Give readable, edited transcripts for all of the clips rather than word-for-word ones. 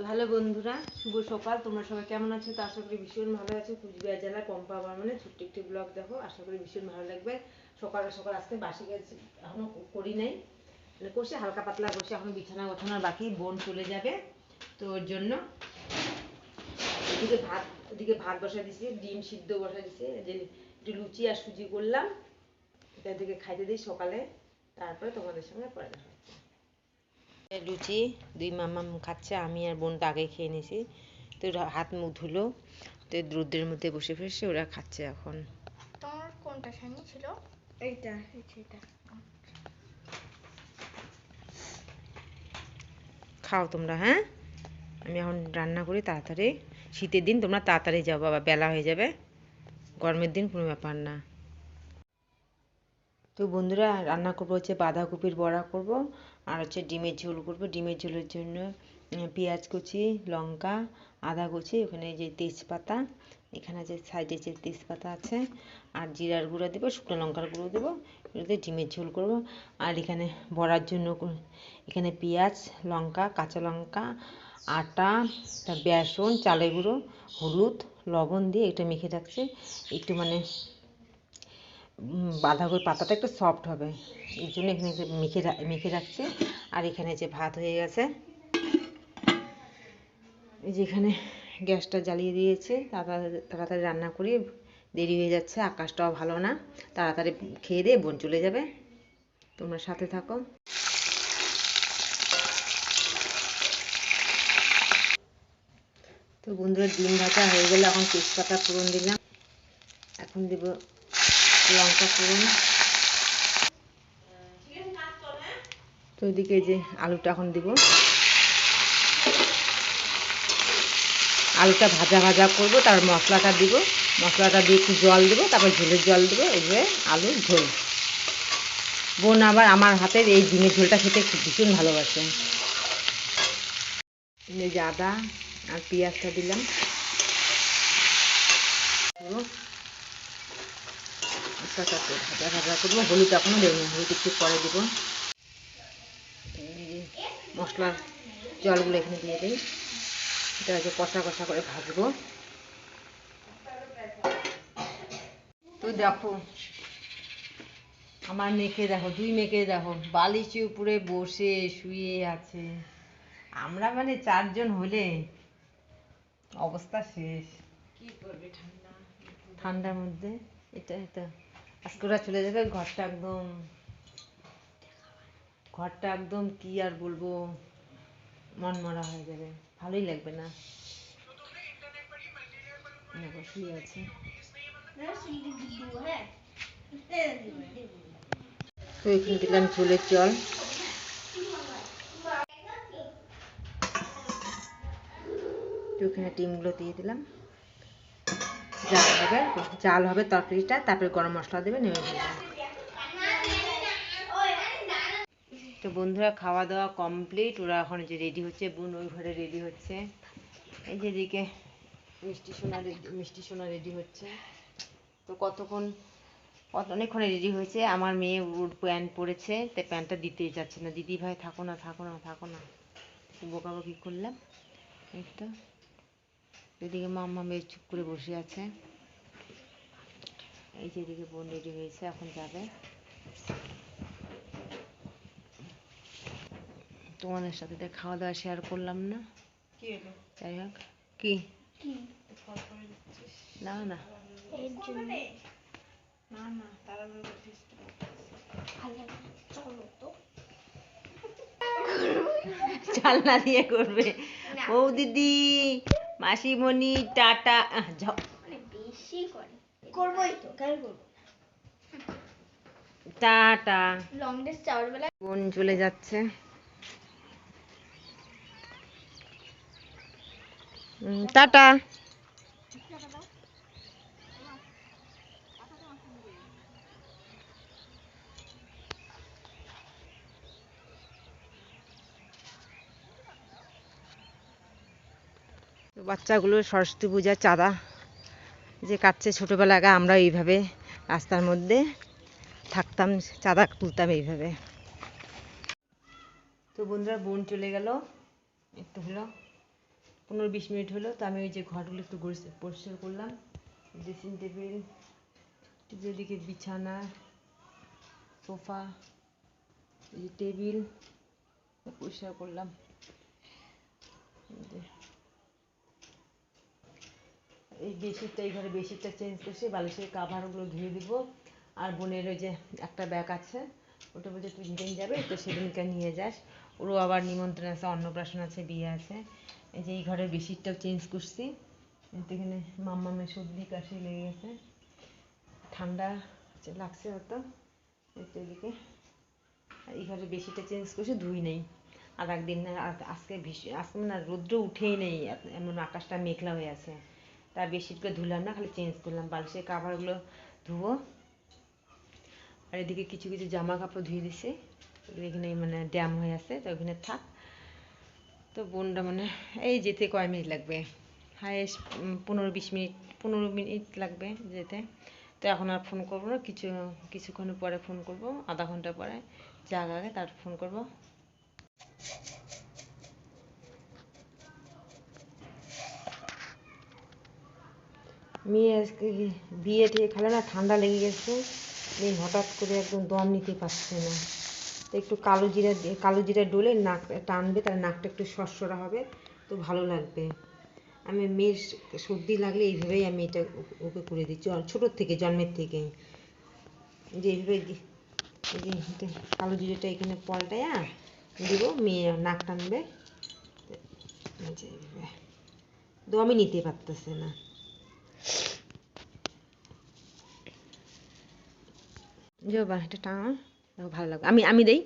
তো হ্যালো বন্ধুরা, শুভ সকাল। তোমরা সবাই কেমন আছো? তো আশা করি ভীষণ ভালো আছো। কুচবিহার জেলার পম্পা বর্মনে ছোট্ট একটি ব্লগ দেখো, আশা করি ভীষণ ভালো লাগবে। সকাল সকাল আজকে বাসি গেছে, এখনো করি নাই, মানে করছি হালকা পাতলা করছি, এখনো বিছানা গোছানোর বাকি। বোন চলে যাবে, তো ওর জন্য ওদিকে ভাত বসা দিছি, ডিম সিদ্ধ বসা দিছি, যে একটু লুচি আর সুজি করলাম, এখান থেকে খাইতে দিই সকালে, তারপরে তোমাদের সঙ্গে পরে দেখা হচ্ছে। লুচি দুই মামা খাচ্ছে, আমি আর বোন তো আগে খেয়ে নিয়েছি। তো হাত মুখ ধুলো, তো রোদ্রের মধ্যে বসে ফেসে ওরা খাচ্ছে এখন। তোমার কোনটা শাইনি ছিল? এইটা এটা। খাও তোমরা, হ্যাঁ? আমি এখন রান্না করি তাড়াতাড়ি। শীতের দিন তোমরা তাড়াতাড়ি যাও বাবা, বেলা হয়ে যাবে। গরমের দিন কোনো ব্যাপার না। তো বন্ধুরা, রান্না করবো হচ্ছে বাঁধাকপির বড়া করব, আর হচ্ছে ডিমের ঝোল করব। ডিমের ঝোলের জন্য পেঁয়াজ কুচি, লঙ্কা, আদা কুচি, ওখানে যে তেজপাতা, এখানে যে সাইডে যে তেজপাতা আছে, আর জিরার গুঁড়ো দেবো, শুকনো লঙ্কার গুঁড়ো দেবো, এগুলোতে ডিমের ঝোল করব। আর এখানে বড়ার জন্য এখানে পেঁয়াজ, লঙ্কা, কাঁচা লঙ্কা, আটা, তার বেসন, চালের গুঁড়ো, হলুদ, লবণ দিয়ে এটা মেখে রাখছি। একটু মানে বাঁধাকপির পাতাটা একটু সফট হবে, এই জন্য এখানে মেখে রাখছি। আর এখানে যে ভাত হয়ে গেছে, এই যে এখানে গ্যাসটা জ্বালিয়ে দিয়েছে, তাড়াতাড়ি রান্না করি, দেরি হয়ে যাচ্ছে, আকাশটাও ভালো না। তাড়াতাড়ি খেয়ে দিয়ে বোন চলে যাবে, তোমরা সাথে থাকো। তো বন্ধুরা, ডিম ভাজা হয়ে গেলে এখন তেজপাতা ফোড়ন দিলাম, এখন দেব লঙ্কা ফোড়ন। তো ওইদিকে যে আলুটা এখন দিব, আলুটা ভাজা ভাজা করবো, তারপর মশলাটা দিব, মশলাটা দিয়ে একটু জল দেবো, তারপর ঝোলের জল দেবো, এইভাবে আলুর ঝোল। বোন আবার আমার হাতের এই ডিমের ঝোলটা খেতে ভীষণ ভালোবাসে। এই যে আদা আর পেঁয়াজটা দিলাম, ভাজা ভাজা করবো। হলুদ এখনো দেবো, হলুদ একটু পরে দেবো। মশলার জলগুলো এখানে দিয়ে দিই, এটা হচ্ছে কষা কষা করে ভাজবো। তো দেখো আমার মেয়েকে দেখো, দুই মেয়েকে দেখো, বালিশের উপরে বসে শুয়ে আছে। আমরা মানে চারজন হলে অবস্থা শেষ। কি করবে ঠান্ডার মধ্যে? এটা এটা আজকে ওরা চলে যাবে, ঘরটা একদম কি আর বলবো, মনমরা হয়ে যাবে, ভালোই লাগবে না। শুয়ে আছে। তো এখানে দিলাম ঝোলের জল, তো এখানে ডিমগুলো দিয়ে দিলাম। জাল হবে তরকারিটা, তারপরে গরম মশলা দেবে, নেমে ফেলবে। তো বন্ধুরা, খাওয়া দাওয়া কমপ্লিট, ওরা এখন যে রেডি হচ্ছে, বোন ওই ঘরে রেডি হচ্ছে, এই যে এদিকে মিষ্টি সোনা রেডি হচ্ছে। তো অনেকক্ষণে রেডি হয়েছে। আমার মেয়ে ওর প্যান্ট পরেছে, তাই প্যান্টটা দিতেই যাচ্ছে না, দিদি ভাই থাকো না থাকো না থাকো না, বকাবকি করলাম একটা। এদিকে মাম্মা মেয়ে চুপ করে বসে আছে। এই যে এদিকে বোন রেডি হয়েছে, এখন যাবে। তোমাদের সাথে খাওয়া দাওয়া শেয়ার করলাম না, যাই হোক। কি না না চালনা দিয়ে করবে। ও দিদি, মাসিমণি, টাটা। টাটা। বোন চলে যাচ্ছে। টাটা। বাচ্চাগুলো সরস্বতী পূজার চাঁদা যে কাটছে, ছোটোবেলা আগে আমরা এইভাবে রাস্তার মধ্যে থাকতাম, চাঁদা তুলতাম এইভাবে। তো বন্ধুরা, বোন চলে গেল, একটু হলো 15-20 মিনিট হলো। তো আমি ওই যে ঘরগুলো একটু পরিষ্কার করলাম, ড্রেসিং টেবিল, যেদিকে বিছানা, সোফা, এই টেবিল পরিষ্কার করলাম। এই বেডশিটটা, এই ঘরে বেডশিটটা চেঞ্জ করছি, বালিশের কাভারগুলো ধুয়ে দিব। আর বোনের ওই যে একটা ব্যাগ আছে, ওটা বলছে তুই যেদিন যাবে তো সেদিনকে নিয়ে যাস, ওরও আবার নিমন্ত্রণ আছে, অন্নপ্রাশন আছে, বিয়ে আছে। এই যে এই ঘরের বেডশিটটাও চেঞ্জ করছি। এখানে মাম্মামের সর্দি কাশি লেগে গেছে, ঠান্ডা লাগছে হয়তো এদিকে। এই ঘরে বেডশিটটা চেঞ্জ করছি, ধুই নেই। আর একদিন আজকে আজকে না রৌদ্র উঠেই নেই, এমন আকাশটা মেঘলা হয়ে আছে। তার বেডশিটগুলো ধুলাম না, খালি চেঞ্জ করলাম। বালিশের কাভারগুলো ধুবো। আর এদিকে কিছু কিছু জামা কাপড় ধুয়ে দিছি, এখানে মানে ড্যাম হয়ে আছে, তো ওখানে থাক। তো বোনটা মানে এই যেতে কয় মিনিট লাগবে, হায়েস্ট 15-20 মিনিট লাগবে যেতে। তো এখন আর ফোন করবো না, কিছুক্ষণ পরে ফোন করব, আধা ঘন্টা পরে যাক আগে তারপর ফোন করব। মেয়ে আজকে বিয়ে টিয়ে খেলে না, ঠান্ডা লেগে গেছে, মেয়ে হঠাৎ করে একদম দম নিতে পারছে না। তো একটু কালো জিরা ডলে নাক টানবে, তার নাকটা একটু সরসরা হবে, তো ভালো লাগবে। আমি মেয়ের সর্দি লাগলে এইভাবেই আমি এটা ওকে করে দিচ্ছি, ছোটোর থেকে, জন্মের থেকেই। যে এইভাবে কালো জিরাটা এখানে পলটায়া দিব, মেয়ে নাক টানবে, দমই নিতে পারতেছে না। যাবা এটা টানো, ভালো লাগবে। আমি আমি দেই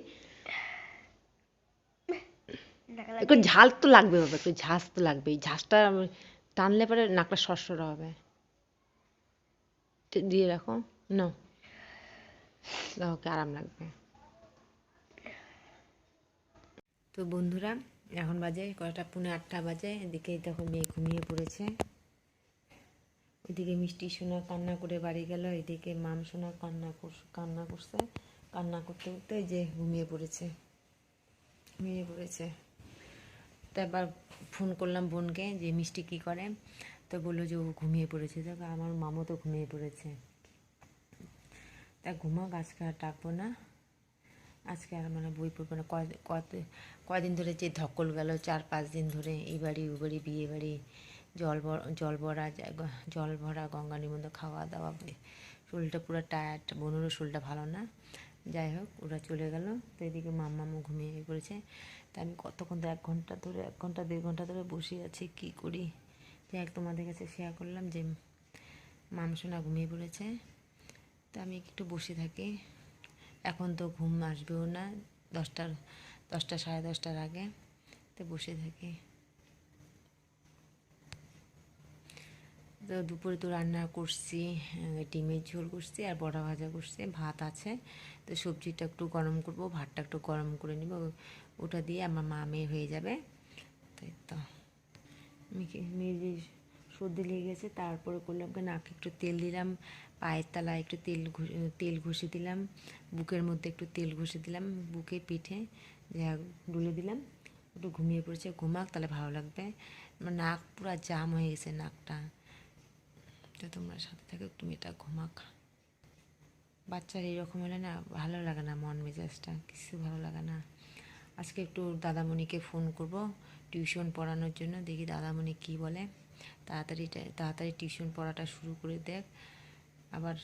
একটু ঝাল তো লাগবে বাবা, একটু ঝাঁজ তো লাগবে। এই ঝাঁজটা টানলে পরে নাকটা সরসরা হবে। দিয়ে রাখো, নাও দাও, ওকে আরাম লাগবে। তো বন্ধুরা, এখন বাজে কয়টা, 7:45 বাজে। এদিকে দেখো মেয়ে ঘুমিয়ে পড়েছে। এদিকে মিষ্টি সোনা কান্না করে বাড়ি গেল, এদিকে মাম সোনা কান্না করছে। কান্না করতে করতে যে ঘুমিয়ে পড়েছে। তো এবার ফোন করলাম বোনকে যে মিষ্টি কী করে, তো বললো যে ও ঘুমিয়ে পড়েছে। দেখো আমার মামও তো ঘুমিয়ে পড়েছে। তা ঘুমাক, আজকে আর ডাকবো না, আজকে আর মানে বই পড়বো না। কয়দিন ধরে যে ধকল গেল, 4-5 দিন ধরে এই বাড়ি ও বাড়ি, বিয়ে বাড়ি, জল ভরা গঙ্গা নিমন্ত্রণ, খাওয়া দাওয়া, শরীরটা পুরো টায়ার্ড। বোনেরও শরীরটা ভালো না। যাই হোক, ওরা চলে গেল। তো এদিকে মাম্মামও ঘুমিয়ে পড়েছে। তা আমি কতক্ষণ তো 1 ঘন্টা ধরে, 1 ঘন্টা 1.5 ঘন্টা ধরে বসে আছি, কী করি। যাই হোক, তোমাদের কাছে শেয়ার করলাম যে মামসোনা ঘুমিয়ে পড়েছে। তা আমি একটু বসে থাকি। এখন তো ঘুম আসবেও না, 10টা 10টা 10:30 আগে। তো বসে থাকি। তো দুপুরে তো রান্না করছি, ডিমের ঝোল করছি আর বড়া ভাজা করছি, ভাত আছে। তো সবজিটা একটু গরম করব, ভাতটা একটু গরম করে নিব, ওটা দিয়ে আমার মেয়ে হয়ে যাবে। তাই তো মেয়ের যে সর্দি লেগে গেছে, তারপরে করলাম কি, নাকে একটু তেল দিলাম, পায়ের তলায় একটু তেল ঘষে দিলাম, বুকের মধ্যে একটু তেল ঘষে দিলাম, বুকে পিঠে যা ডুলে দিলাম। একটু ঘুমিয়ে পড়েছে, ঘুমাক তাহলে ভালো লাগবে। আমার নাক পুরো জাম হয়ে গেছে, নাকটা। তো তোমরা সাথে থাকো, একটু মেয়েটা ঘুমাক। বাচ্চার এইরকম হলে না ভালো লাগে না, মন মেজাজটা কিছু ভালো লাগে না। আজকে একটু দাদামণিকে ফোন করব টিউশন পড়ানোর জন্য, দেখি দাদামণি কি বলে। তাড়াতাড়ি টিউশন পড়াটা শুরু করে দেখ। আবার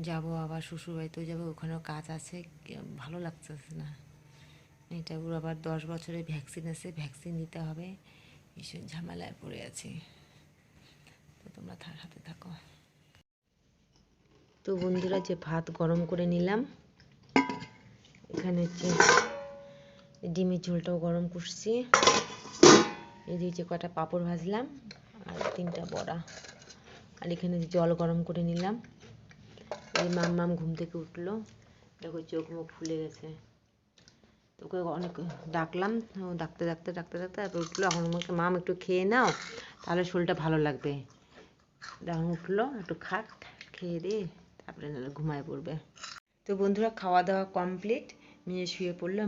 যাব, আবার শ্বশুরবাড়িতেও যাবো, ওখানেও কাজ আছে, ভালো লাগতেছে না। এটা ওর আবার 10 বছরের ভ্যাকসিন আছে, ভ্যাকসিন দিতে হবে, ভীষণ ঝামেলায় পড়ে আছি। তো তোমরা সাথে থাকো। তো বন্ধুরা, যে ভাত গরম করে নিলাম, এখানে হচ্ছে ডিমের ঝোলটাও গরম করছি, এদিকে যে কটা পাঁপড় ভাজলাম আর 3টা বড়া, আর এখানে জল গরম করে নিলাম। এই মাম ঘুম থেকে উঠলো, দেখো চোখ মুখ ফুলে গেছে। ওকে অনেক ডাকলাম, ডাকতে তারপর উঠলো। এখন আমাকে মাম একটু খেয়ে নাও, তাহলে শরীরটা ভালো লাগবে। এখন উঠলো, একটু খাক, খেয়ে দিয়ে তারপরে নাহলে ঘুমায় পড়বে। তো বন্ধুরা, খাওয়া দাওয়া কমপ্লিট, মেয়ে শুয়ে পড়লো।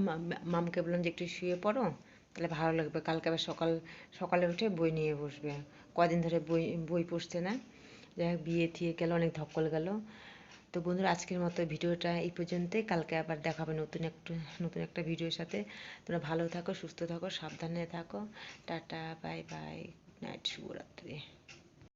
মামকে বললাম যে একটু শুয়ে পড়ো, তাহলে ভালো লাগবে। কালকে আবার সকালে উঠে বই নিয়ে বসবে। কদিন ধরে বই পড়ছে না। যাই হোক, বিয়ে থিয়ে গেল, অনেক ধকল গেল। তো বন্ধুরা, আজকের মতো ভিডিওটা এই পর্যন্তই। কালকে আবার দেখা হবে নতুন একটা ভিডিওর সাথে। তোমরা ভালো থাকো, সুস্থ থাকো, সাবধানে থাকো। Tata, bye bye, good night, শুভরাত্রি।